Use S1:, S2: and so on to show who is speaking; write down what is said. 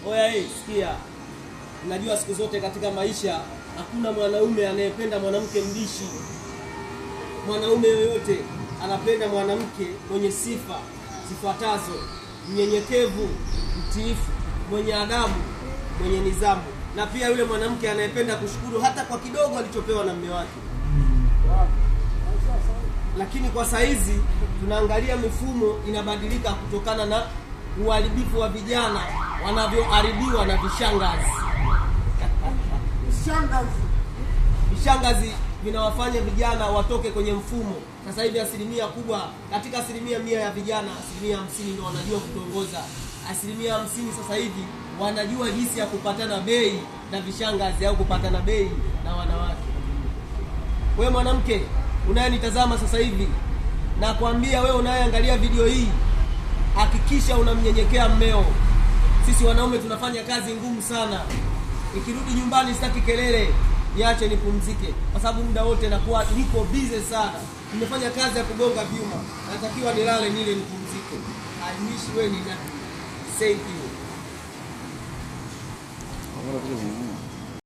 S1: Oya sikia. Unajua siku zote katika maisha hakuna mwanaume anayependa mwanamke mbishi. Mwanaume yoyote anapenda mwanamke mwenye sifa zifuatazo: mnyenyekevu, mtiifu, mwenye adabu, mwenye nidhamu, na pia yule mwanamke anayependa kushukuru hata kwa kidogo alichopewa na mume wake. Lakini kwa saizi tunaangalia mifumo inabadilika kutokana na uharibifu wa vijana wanavyoharibiwa na vishangazi. Vishangazi vinawafanya vijana watoke kwenye mfumo. Sasa hivi asilimia kubwa, katika asilimia 100 ya vijana, asilimia 50 ndio wanajua kutongoza. Asilimia 50 sasa hivi wanajua jinsi ya kupatana bei na vishangazi au kupatana bei na wanawake. Wewe mwanamke unayenitazama sasa hivi, na kuambia wewe unayeangalia video hii, hakikisha unamnyenyekea mmeo. Sisi wanaume tunafanya kazi ngumu sana. Nikirudi nyumbani sitaki kelele, niache nipumzike, kwa sababu muda wote nakuwa niko busy sana. Nimefanya kazi ya kugonga vyuma, natakiwa nilale nile nipumzike. I wish wewe ni nani. Thank you.